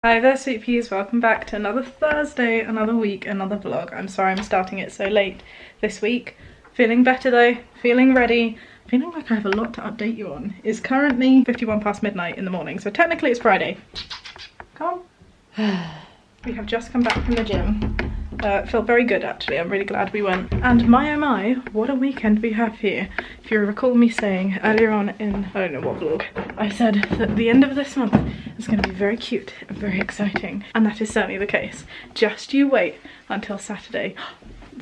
Hi there, sweet peas. Welcome back to another Thursday, another week, another vlog. I'm sorry I'm starting it so late this week. Feeling better though, feeling ready. Feeling like I have a lot to update you on. It's currently 51 past midnight in the morning, so technically it's Friday. Come on. We have just come back from the gym. Felt very good actually, I'm really glad we went. And my oh my, what a weekend we have here. If you recall me saying earlier on in, I don't know what vlog, I said that the end of this month is going to be very cute and very exciting. And that is certainly the case. Just you wait until Saturday.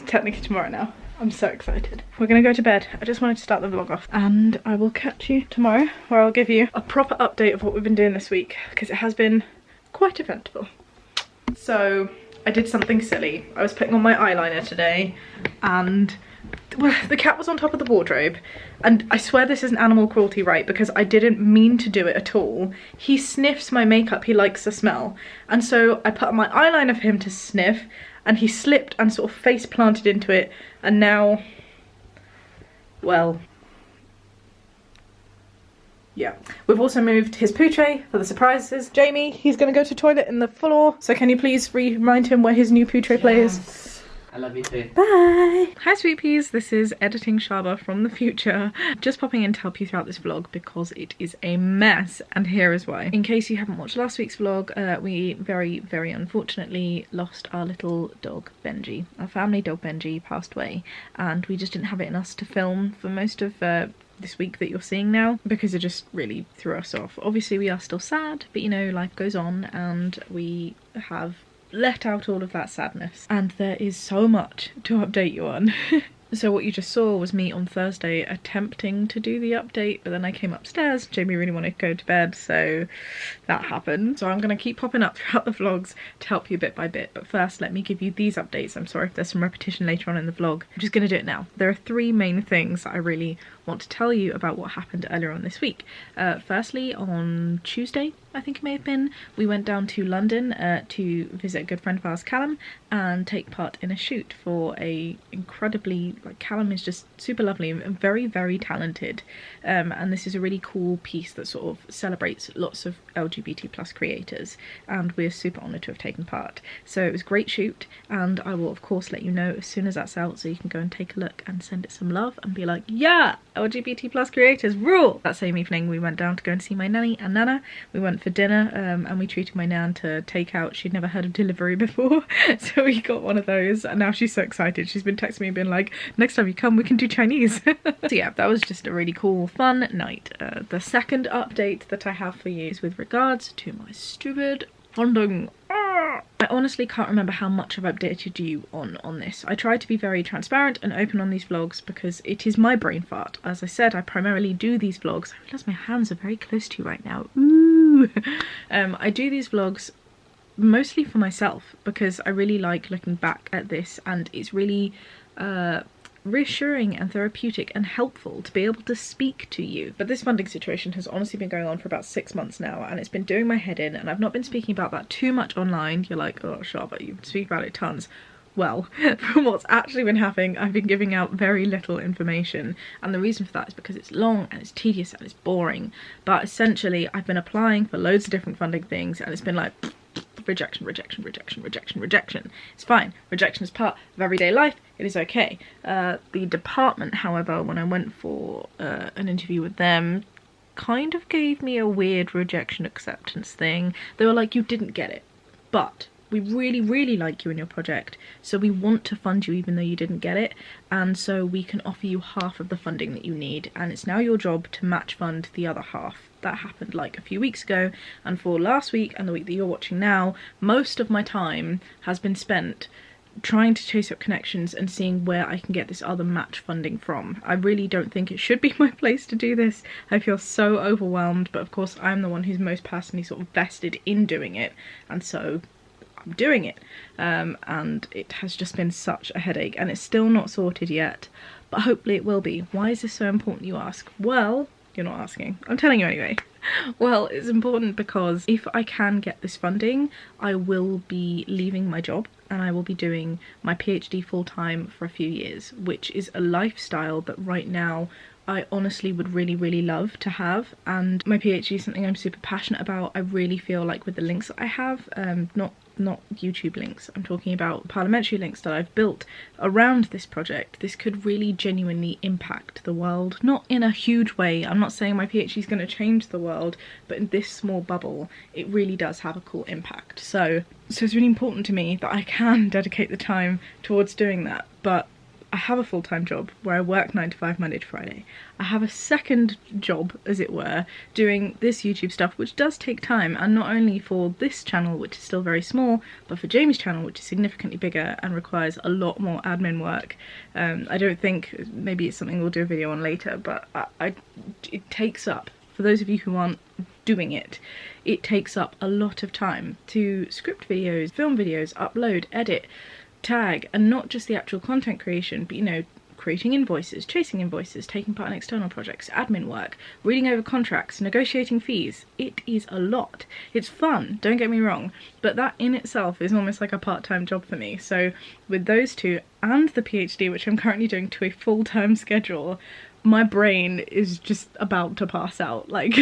Technically tomorrow now. I'm so excited. We're gonna go to bed. I just wanted to start the vlog off. And I will catch you tomorrow where I'll give you a proper update of what we've been doing this week. Because it has been quite eventful. So I did something silly. I was putting on my eyeliner today and well, the cat was on top of the wardrobe, and I swear this isn't animal cruelty, right, because I didn't mean to do it at all. He sniffs my makeup, he likes the smell, and so I put on my eyeliner for him to sniff and he slipped and sort of face planted into it, and now, well, yeah. We've also moved his poo tray for the surprises. Jamie, he's gonna go to toilet in the floor. So can you please remind him where his new poo tray play is? I love you too. Bye! Hi sweet peas, this is editing Shaaba from the future. Just popping in to help you throughout this vlog because it is a mess, and here is why. In case you haven't watched last week's vlog, we very unfortunately lost our little dog Benji. Our family dog Benji passed away, and we just didn't have it in us to film for most of this week that you're seeing now because it just really threw us off. Obviously we are still sad, but you know, life goes on and we have let out all of that sadness, and there is so much to update you on. So what you just saw was me on Thursday attempting to do the update, but then I came upstairs. Jamie really wanted to go to bed, so that happened. So I'm going to keep popping up throughout the vlogs to help you bit by bit. But first, let me give you these updates. I'm sorry if there's some repetition later on in the vlog. I'm just going to do it now. There are three main things that I really want to tell you about what happened earlier on this week. Firstly, on Tuesday, I think it may have been, we went down to London to visit a good friend of ours, Callum, and take part in a shoot for a incredibly, like, Callum is just super lovely and very talented, and this is a really cool piece that sort of celebrates lots of LGBT plus creators, and we're super honoured to have taken part. So it was a great shoot, and I will of course let you know as soon as that's out so you can go and take a look and send it some love and be like, yeah, LGBT plus creators rule! That same evening we went down to go and see my nanny and nana. We went for dinner, and we treated my nan to takeout. She'd never heard of delivery before, so we got one of those, and now she's so excited. She's been texting me and being like, next time you come we can do Chinese. So yeah, that was just a really cool fun night. The second update that I have for you is with regards to my stupid funding. I honestly can't remember how much I've updated you on this. I try to be very transparent and open on these vlogs because it is my brain fart. As I said, I primarily do these vlogs. I realise my hands are very close to you right now. Ooh. I do these vlogs mostly for myself because I really like looking back at this, and it's really reassuring and therapeutic and helpful to be able to speak to you. But this funding situation has honestly been going on for about 6 months now, and it's been doing my head in, and I've not been speaking about that too much online. You're like, oh Shaaba, you speak about it tons. Well, from what's actually been happening, I've been giving out very little information, and the reason for that is because it's long and it's tedious and it's boring. But essentially I've been applying for loads of different funding things, and it's been like rejection. It's fine. Rejection is part of everyday life. It is okay. The department, however, when I went for an interview with them, kind of gave me a weird rejection acceptance thing. They were like, you didn't get it, but we really like you in your project, so we want to fund you even though you didn't get it, and so we can offer you half of the funding that you need, and it's now your job to match fund the other half. That happened like a few weeks ago, and for last week and the week that you're watching now, most of my time has been spent trying to chase up connections and seeing where I can get this other match funding from. I really don't think it should be my place to do this. I feel so overwhelmed, but of course I'm the one who's most personally sort of vested in doing it, and so I'm doing it. And it has just been such a headache, and it's still not sorted yet, but hopefully it will be. Why is this so important, you ask? Well, you're not asking. I'm telling you anyway. Well, it's important because if I can get this funding, I will be leaving my job and I will be doing my PhD full-time for a few years, which is a lifestyle that right now I honestly would really love to have, and my PhD is something I'm super passionate about. I really feel like with the links that I have, not YouTube links, I'm talking about parliamentary links that I've built around this project, this could really genuinely impact the world. Not in a huge way, I'm not saying my PhD is going to change the world, but in this small bubble it really does have a cool impact. So it's really important to me that I can dedicate the time towards doing that. But I have a full-time job where I work 9 to 5 Monday to Friday. I have a second job, as it were, doing this YouTube stuff, which does take time, and not only for this channel, which is still very small, but for Jamie's channel, which is significantly bigger and requires a lot more admin work. I don't think, maybe it's something we'll do a video on later, but it takes up, for those of you who aren't doing it, it takes up a lot of time to script videos, film videos, upload, edit, tag, and not just the actual content creation, but you know, creating invoices, chasing invoices, taking part in external projects, admin work, reading over contracts, negotiating fees. It is a lot. It's fun, don't get me wrong, but that in itself is almost like a part-time job for me. So with those two and the PhD, which I'm currently doing to a full-time schedule, my brain is just about to pass out. Like,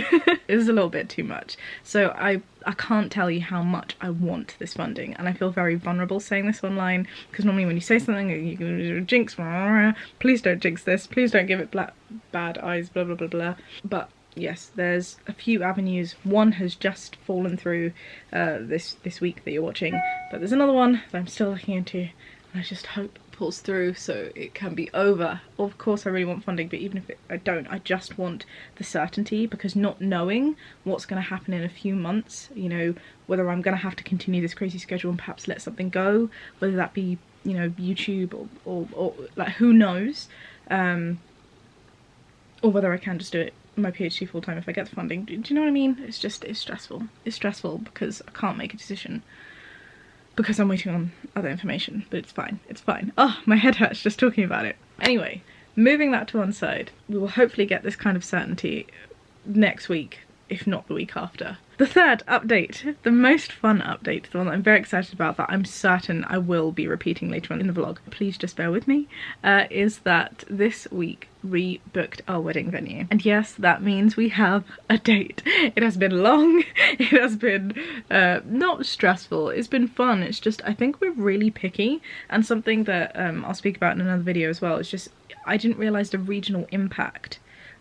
it's a little bit too much. So I can't tell you how much I want this funding, and I feel very vulnerable saying this online, because normally when you say something you can jinx, please don't jinx this, please don't give it bad eyes, blah blah blah blah. But yes, there's a few avenues. One has just fallen through this week that you're watching, but there's another one that I'm still looking into, and I just hope pulls through so it can be over. Of course I really want funding, but even if I don't, I just want the certainty, because not knowing what's going to happen in a few months, you know, whether I'm going to have to continue this crazy schedule and perhaps let something go, whether that be, you know, YouTube or like who knows, or whether I can just do it my PhD full-time if I get the funding. Do you know what I mean? It's stressful. It's stressful because I can't make a decision, because I'm waiting on other information, but it's fine, it's fine. Oh, my head hurts just talking about it. Anyway, moving that to one side, we will hopefully get this kind of certainty next week, if not the week after. The third update, the most fun update, the one that I'm very excited about, that I'm certain I will be repeating later on in the vlog, please just bear with me, is that this week we booked our wedding venue. And yes, that means we have a date. It has been long, it has been not stressful, it's been fun. It's just, I think we're really picky, and something that I'll speak about in another video as well, is just, I didn't realise the regional impact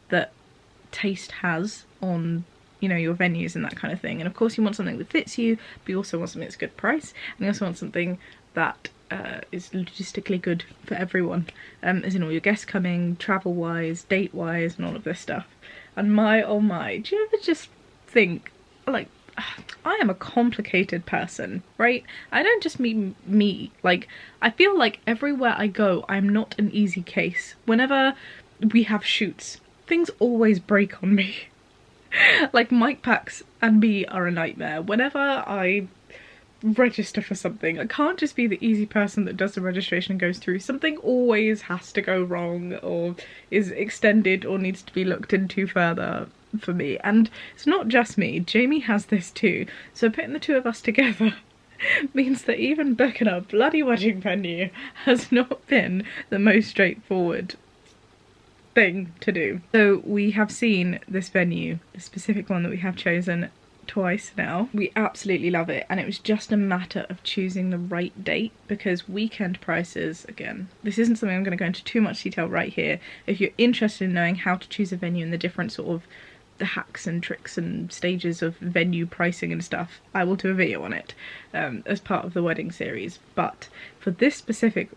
that taste has on, you know, your venues and that kind of thing. And of course you want something that fits you, but you also want something that's a good price, and you also want something that is logistically good for everyone, as in all your guests coming, travel wise, date wise, and all of this stuff. And my oh my, do you ever just think, like, I am a complicated person, right? I don't just mean me, like, I feel like everywhere I go I'm not an easy case. Whenever we have shoots, things always break on me. Like, mic packs and me are a nightmare. Whenever I register for something, I can't just be the easy person that does the registration and goes through. Something always has to go wrong, or is extended, or needs to be looked into further for me. And it's not just me, Jamie has this too. So putting the two of us together means that even booking a bloody wedding venue has not been the most straightforward thing to do. So we have seen this venue, the specific one that we have chosen, twice now. We absolutely love it, and it was just a matter of choosing the right date, because weekend prices, again, this isn't something I'm going to go into too much detail right here. If you're interested in knowing how to choose a venue and the different sort of the hacks and tricks and stages of venue pricing and stuff, I will do a video on it as part of the wedding series. But for this specific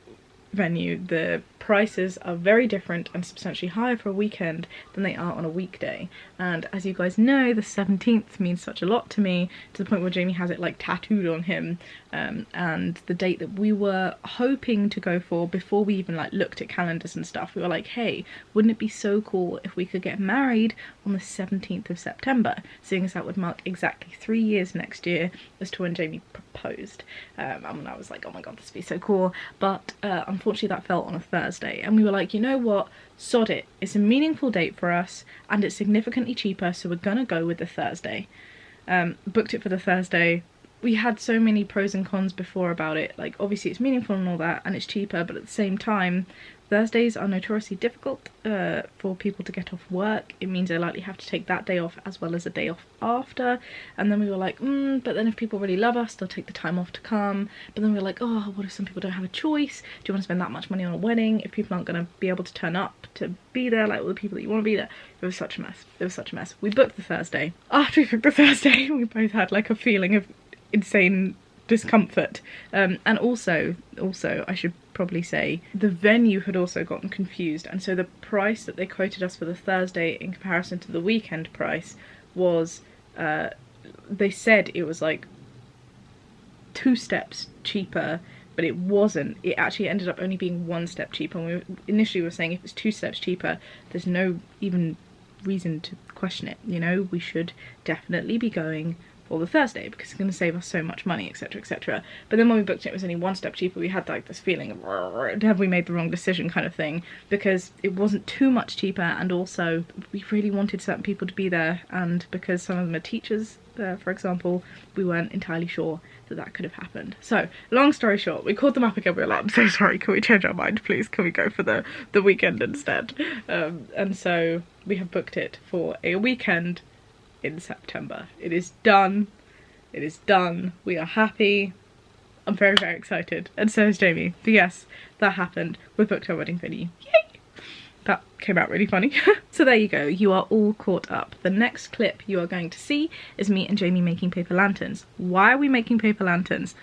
venue, the prices are very different and substantially higher for a weekend than they are on a weekday. And as you guys know, the 17th means such a lot to me, to the point where Jamie has it like tattooed on him, and the date that we were hoping to go for before we even like looked at calendars and stuff, we were like, hey, wouldn't it be so cool if we could get married on the 17th of September, seeing as that would mark exactly 3 years next year as to when Jamie proposed. And I was like, oh my god, this would be so cool. But unfortunately that fell on a Thursday, and we were like, you know what, sod it, it's a meaningful date for us and it's significantly cheaper, so we're gonna go with the Thursday. Booked it for the Thursday. We had so many pros and cons before about it, like obviously it's meaningful and all that, and it's cheaper, but at the same time Thursdays are notoriously difficult for people to get off work. It means they likely have to take that day off as well as a day off after. And then we were like, but then if people really love us, they'll take the time off to come. But then we were like, oh, what if some people don't have a choice? Do you want to spend that much money on a wedding if people aren't going to be able to turn up to be there, like all the people that you want to be there? It was such a mess. It was such a mess. We booked the Thursday. After we booked the Thursday, we both had like a feeling of insane discomfort, and also I should probably say the venue had also gotten confused, and so the price that they quoted us for the Thursday in comparison to the weekend price was they said it was like 2 steps cheaper, but it wasn't. It actually ended up only being 1 step cheaper. And we initially were saying if it's 2 steps cheaper, there's no even reason to question it, you know, we should definitely be going for the Thursday because it's going to save us so much money, etc, etc. But then when we booked it was only 1 step cheaper. We had like this feeling of have we made the wrong decision kind of thing, because it wasn't too much cheaper, and also we really wanted certain people to be there, and because some of them are teachers, for example, we weren't entirely sure that that could have happened. So long story short, we called them up again. We were like, I'm so sorry, can we change our mind please, can we go for the weekend instead? And so we have booked it for a weekend in September. It is done. It is done. We are happy. I'm very, very excited. And so is Jamie. But yes, that happened. We booked our wedding venue. Yay! That came out really funny. So there you go. You are all caught up. The next clip you are going to see is me and Jamie making paper lanterns. Why are we making paper lanterns?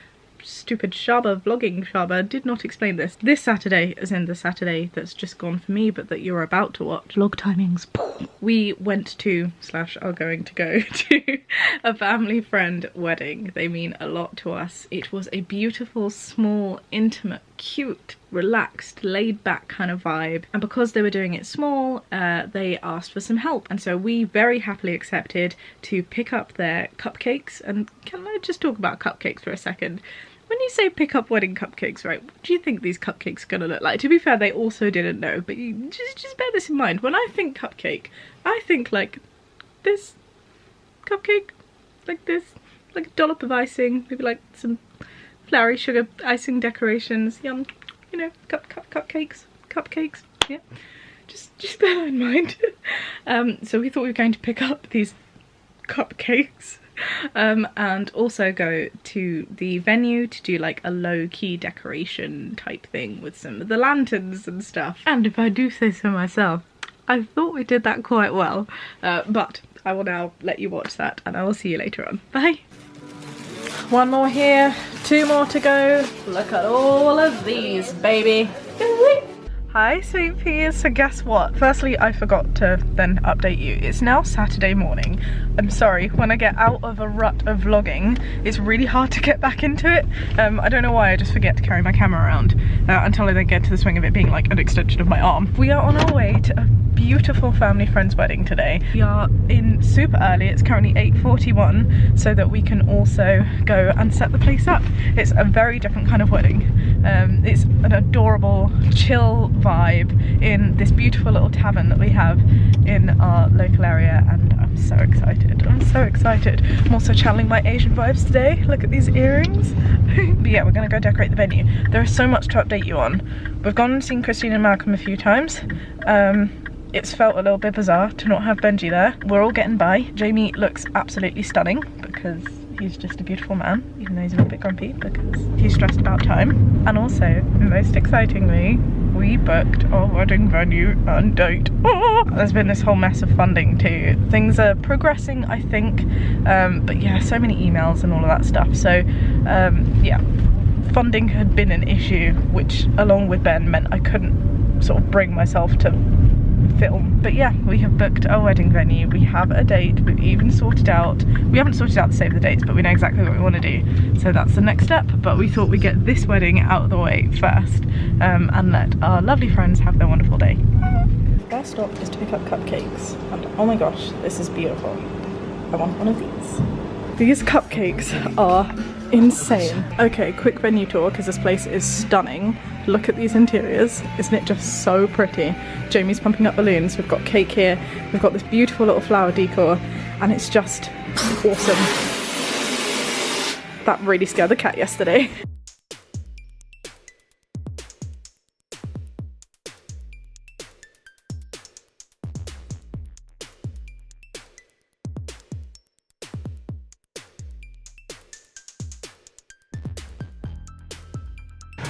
Stupid Shaaba vlogging Shaaba did not explain this. This Saturday, as in the Saturday that's just gone for me but that you're about to watch, vlog timings, we went to / are going to go to a family friend wedding. They mean a lot to us. It was a beautiful, small, intimate, cute, relaxed, laid back kind of vibe, and because they were doing it small, they asked for some help, and so we very happily accepted to pick up their cupcakes. And can I just talk about cupcakes for a second? When you say pick up wedding cupcakes, right, what do you think these cupcakes are gonna look like? To be fair, they also didn't know, but you just bear this in mind. When I think cupcake, I think like this cupcake, like this, like a dollop of icing, maybe like some flowery sugar icing decorations, yum, you know, cupcakes, yeah, just bear that in mind. So we thought we were going to pick up these cupcakes, and also go to the venue to do like a low-key decoration type thing with some of the lanterns and stuff. And if I do say so myself, I thought we did that quite well, but I will now let you watch that and I will see you later on. Bye! 1 more here, 2 more to go. Look at all of these, baby. Hi sweet peas, so guess what? Firstly, I forgot to then update you. It's now Saturday morning. I'm sorry, when I get out of a rut of vlogging, it's really hard to get back into it. I don't know why, I just forget to carry my camera around until I then get to the swing of it being like an extension of my arm. We are on our way to a beautiful family friend's wedding today. We are in super early, it's currently 8:41, so that we can also go and set the place up. It's a very different kind of wedding. It's an adorable, chill vibe in this beautiful little tavern that we have in our local area, and I'm so excited. I'm so excited. I'm also channeling my Asian vibes today. Look at these earrings. But yeah, we're gonna go decorate the venue. There is so much to update you on. We've gone and seen Christine and Malcolm a few times. It's felt a little bit bizarre to not have Benji there. We're all getting by. Jamie looks absolutely stunning because he's just a beautiful man, even though he's a little bit grumpy because he's stressed about time. And also, most excitingly, we booked our wedding venue and date. There's been this whole mess of funding too. Things are progressing, I think, but yeah, so many emails and all of that stuff. So yeah, funding had been an issue, which along with Ben meant I couldn't sort of bring myself to film. But yeah, we have booked our wedding venue, we have a date, we've even sorted out, we haven't sorted out the save the dates, but we know exactly what we want to do, so that's the next step. But we thought we'd get this wedding out of the way first, and let our lovely friends have their wonderful day. First stop is to pick up cupcakes, and oh my gosh, this is beautiful. I want one of these. These cupcakes are insane. Okay, quick venue tour because this place is stunning. Look at these interiors, isn't it just so pretty? Jamie's pumping up balloons, we've got cake here, we've got this beautiful little flower decor, and it's just awesome. That really scared the cat yesterday.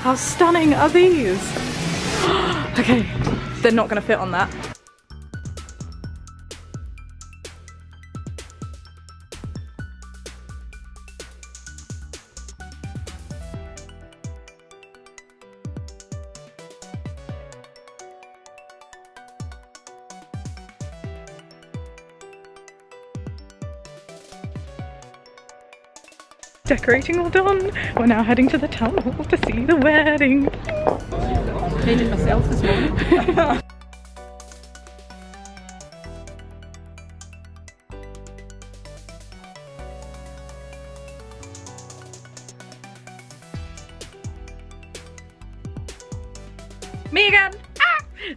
How stunning are these? Okay, they're not gonna fit on that. Decorating all done. We're now heading to the town hall to see the wedding. Made it myself this morning. Me again!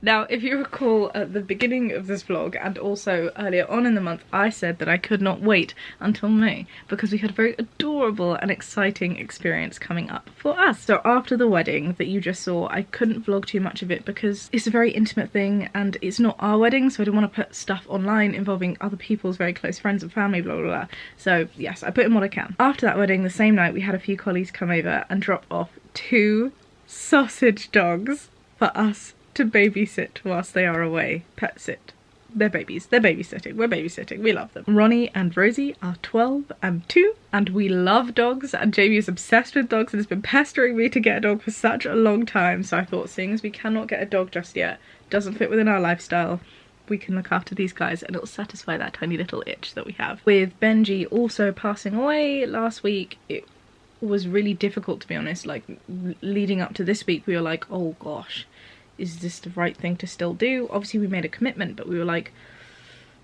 Now, if you recall at the beginning of this vlog and also earlier on in the month, I said that I could not wait until May because we had a very adorable and exciting experience coming up for us. So after the wedding that you just saw, I couldn't vlog too much of it because it's a very intimate thing and it's not our wedding, so I didn't want to put stuff online involving other people's very close friends and family, blah, blah, blah. So yes, I put in what I can. After that wedding, the same night, we had a few colleagues come over and drop off 2 sausage dogs for us to babysit whilst they are away. Pet sit. They're babies. They're babysitting. We're babysitting. We love them. Ronnie and Rosie are 12 and 2 and we love dogs, and Jamie is obsessed with dogs and has been pestering me to get a dog for such a long time, so I thought, seeing as we cannot get a dog just yet, doesn't fit within our lifestyle, we can look after these guys and it'll satisfy that tiny little itch that we have. With Benji also passing away last week, it was really difficult, to be honest. Like, leading up to this week, we were like, oh gosh, is this the right thing to still do? Obviously we made a commitment, but we were like,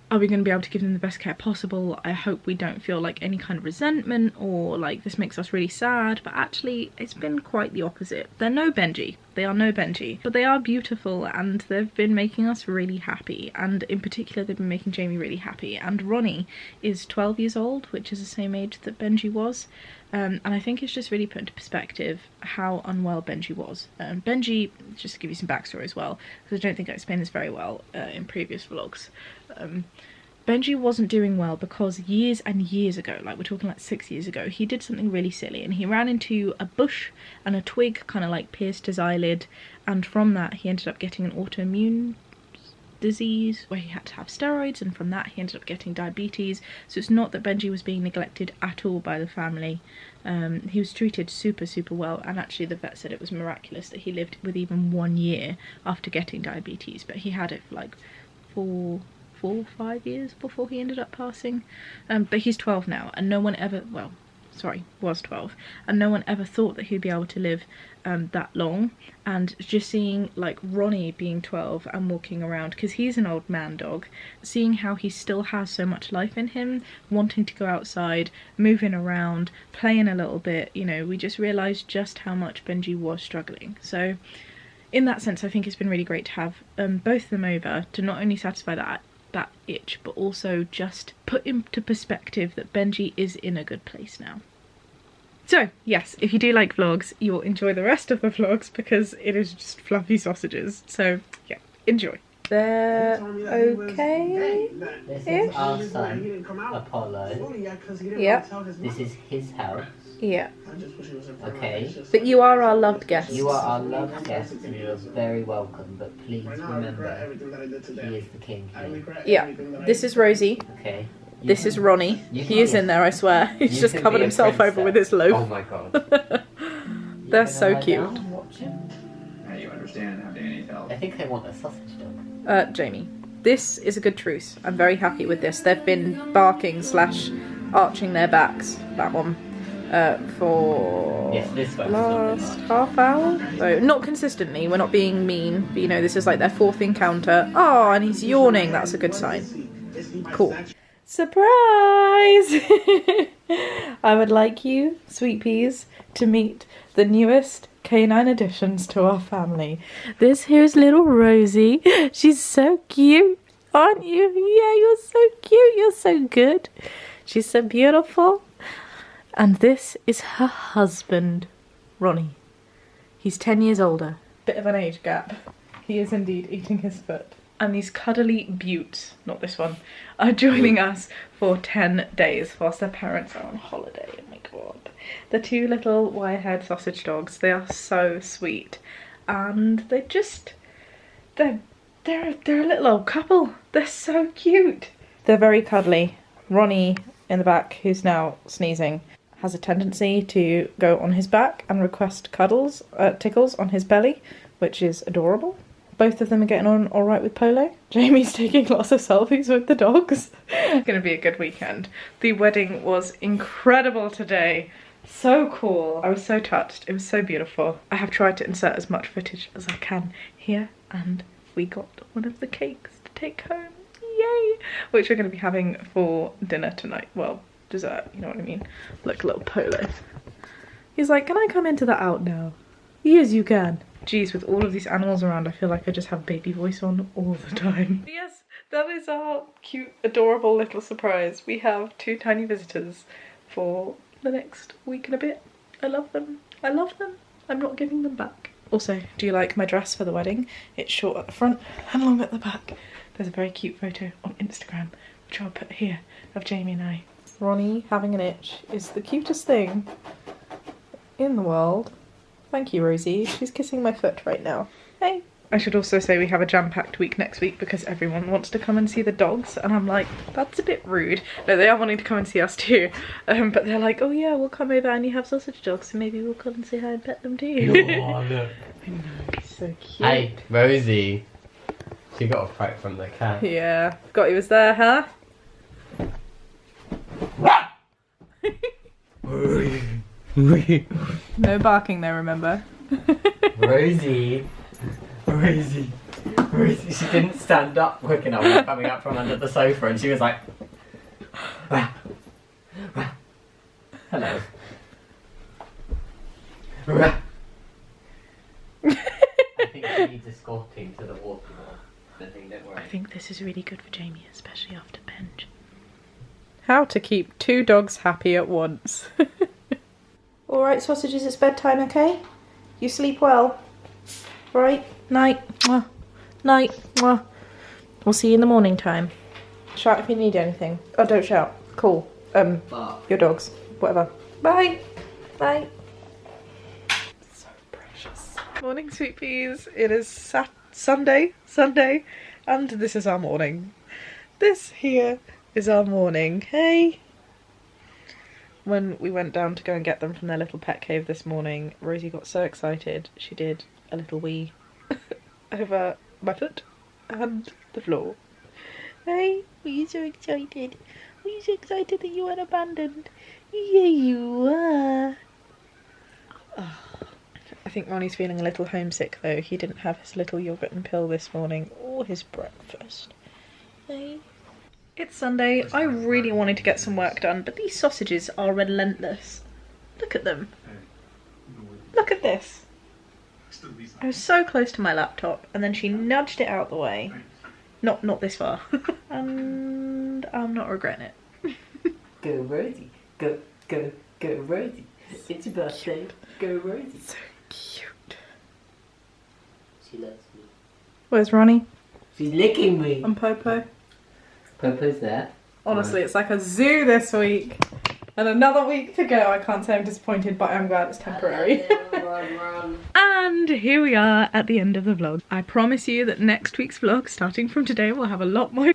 are we going to be able to give them the best care possible? I hope we don't feel like any kind of resentment or like this makes us really sad, but actually it's been quite the opposite. They're no Benji. They are no Benji, but they are beautiful and they've been making us really happy, and in particular they've been making Jamie really happy. And Ronnie is 12 years old, which is the same age that Benji was, and I think it's just really put into perspective how unwell Benji was. Benji, just to give you some backstory as well, because I don't think I explained this very well in previous vlogs, Benji wasn't doing well because years and years ago, like we're talking like 6 years ago, he did something really silly and he ran into a bush and a twig kind of like pierced his eyelid, and from that he ended up getting an autoimmune disease where he had to have steroids, and from that he ended up getting diabetes. So it's not that Benji was being neglected at all by the family. He was treated super well, and actually the vet said it was miraculous that he lived with even 1 year after getting diabetes, but he had it for like 4 or 5 years before he ended up passing. But he's 12 now, and no one ever, well, sorry, was 12, and no one ever thought that he'd be able to live that long. And just seeing like Ronnie being 12 and walking around, because he's an old man dog, seeing how he still has so much life in him, wanting to go outside, moving around, playing a little bit, you know, we just realised just how much Benji was struggling. So in that sense I think it's been really great to have both of them over to not only satisfy that itch, but also just put into perspective that Benji is in a good place now. So yes, if you do like vlogs, you'll enjoy the rest of the vlogs because it is just fluffy sausages. So yeah, enjoy. They're okay. This is our son, Apollo. Yeah. This is his house. Yeah. Okay. But you are our loved guest. You are our loved guest and you are very welcome, but please remember, he is the king here. Yeah. This is Rosie. Okay. This is Ronnie. He is in there, I swear. He's just covered himself over with his loaf. Oh my god. They're so cute. Now you understand how Danny felt. I think I want a sausage dog. Jamie. This is a good truce. I'm very happy with this. They've been barking / arching their backs, that one, for this last half hour. So not consistently, we're not being mean, but you know, this is like their 4th encounter. Oh, and he's yawning, that's a good sign. Cool. Surprise! I would like you, sweet peas, to meet the newest canine additions to our family. This here's little Rosie. She's so cute, aren't you? Yeah, you're so cute, you're so good. She's so beautiful. And this is her husband, Ronnie. He's 10 years older. Bit of an age gap. He is indeed eating his foot. and these cuddly beauts, not this one, are joining us for 10 days whilst their parents are on holiday. Oh my god. The two little wire-haired sausage dogs, they are so sweet. And they're a little old couple. They're so cute. They're very cuddly. Ronnie in the back, who's now sneezing, has a tendency to go on his back and request tickles on his belly, which is adorable. Both of them are getting on alright with Polo. Jamie's taking lots of selfies with the dogs. It's gonna be a good weekend. The wedding was incredible today. So cool. I was so touched. It was so beautiful. I have tried to insert as much footage as I can here, and we got one of the cakes to take home. Yay! Which we're going to be having for dinner tonight. Well, dessert, you know what I mean. Like little Polo. He's like, can I come into the out now? Yes, you can. Geez, with all of these animals around, I feel like I just have baby voice on all the time. Yes, that is our cute, adorable little surprise. We have 2 tiny visitors for the next week and a bit. I love them. I love them. I'm not giving them back. Also, do you like my dress for the wedding? It's short at the front and long at the back. There's a very cute photo on Instagram, which I'll put here, of Jamie and I. Ronnie having an itch is the cutest thing in the world. Thank you, Rosie. She's kissing my foot right now. Hey. I should also say we have a jam-packed week next week because everyone wants to come and see the dogs, and I'm like, that's a bit rude. No, they are wanting to come and see us too, but they're like, oh yeah, we'll come over and you have sausage dogs, so maybe we'll come and say hi and pet them too. Oh, look. I know, it's so cute. Hey, Rosie. She got a fright from the cat. Yeah, forgot he was there, huh? No barking there, remember? Rosie. Rosie. Rosie. She didn't stand up quick enough coming up from under the sofa, and she was like, wah, wah. Hello. Wah. I think she needs escorting to the water more. I think this is really good for Jamie, especially after binge. How to keep 2 dogs happy at once. Alright, sausages, it's bedtime, okay? You sleep well? Right? Night. Mwah. Night. Mwah. We'll see you in the morning time. Shout if you need anything. Oh, don't shout. Cool. Your dogs. Whatever. Bye. Bye. So precious. Morning, sweet peas. It is Sunday, and this is our morning. This here is our morning. Hey. When we went down to go and get them from their little pet cave this morning, Rosie got so excited she did a little wee over my foot and the floor. Hey, were you so excited? Were you so excited that you weren't abandoned? Yeah, you are. Oh. I think Ronnie's feeling a little homesick though. He didn't have his little yogurt and pill this morning or his breakfast. Hey. It's Sunday. I really wanted to get some work done, but these sausages are relentless. Look at them. Look at this. I was so close to my laptop and then she nudged it out the way. Not this far. And I'm not regretting it. Go Rosie. Go Rosie. It's your birthday. Go Rosie. So cute. She loves me. Where's Ronnie? She's licking me. And Popo? Popo's there. Honestly, it's like a zoo this week. And another week to go. I can't say I'm disappointed, but I'm glad it's temporary. Run. And here we are at the end of the vlog. I promise you that next week's vlog, starting from today, will have a lot more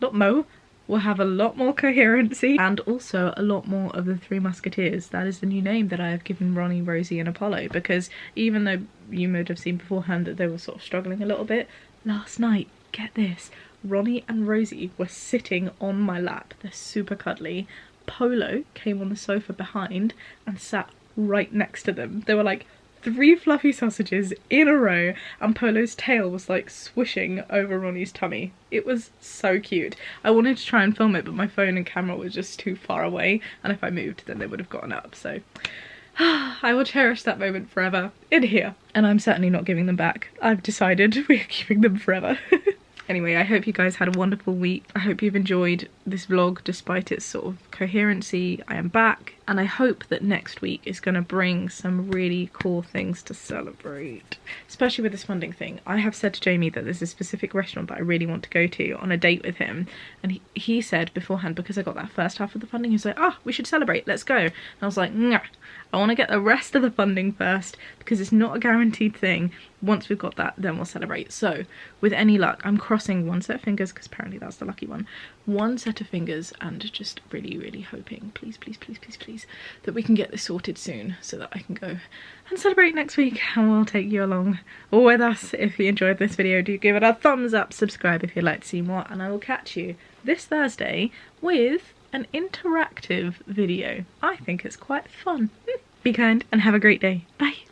coherency and also a lot more of the 3 Musketeers. That is the new name that I have given Ronnie, Rosie and Apollo, because even though you might have seen beforehand that they were sort of struggling a little bit, last night, get this, Ronnie and Rosie were sitting on my lap. They're super cuddly. Polo came on the sofa behind and sat right next to them. They were like 3 fluffy sausages in a row, and Polo's tail was like swishing over Ronnie's tummy. It was so cute. I wanted to try and film it, but my phone and camera were just too far away, and if I moved then they would have gotten up, so I will cherish that moment forever in here. And I'm certainly not giving them back. I've decided we're keeping them forever. Anyway, I hope you guys had a wonderful week. I hope you've enjoyed this vlog despite its sort of coherency. I am back and I hope that next week is going to bring some really cool things to celebrate, especially with this funding thing. I have said to Jamie that there's a specific restaurant that I really want to go to on a date with him, and he said beforehand, because I got that first half of the funding, he was like, oh, we should celebrate, let's go. And I was like, nah, I want to get the rest of the funding first, because it's not a guaranteed thing. Once we've got that, then we'll celebrate. So with any luck, I'm crossing one set of fingers, because apparently that's the lucky one set of fingers, and just really hoping, please that we can get this sorted soon so that I can go and celebrate next week, and we'll take you along with us. If you enjoyed this video, do give it a thumbs up, subscribe if you'd like to see more, and I will catch you this Thursday with an interactive video. I think it's quite fun. Be kind and have a great day. Bye.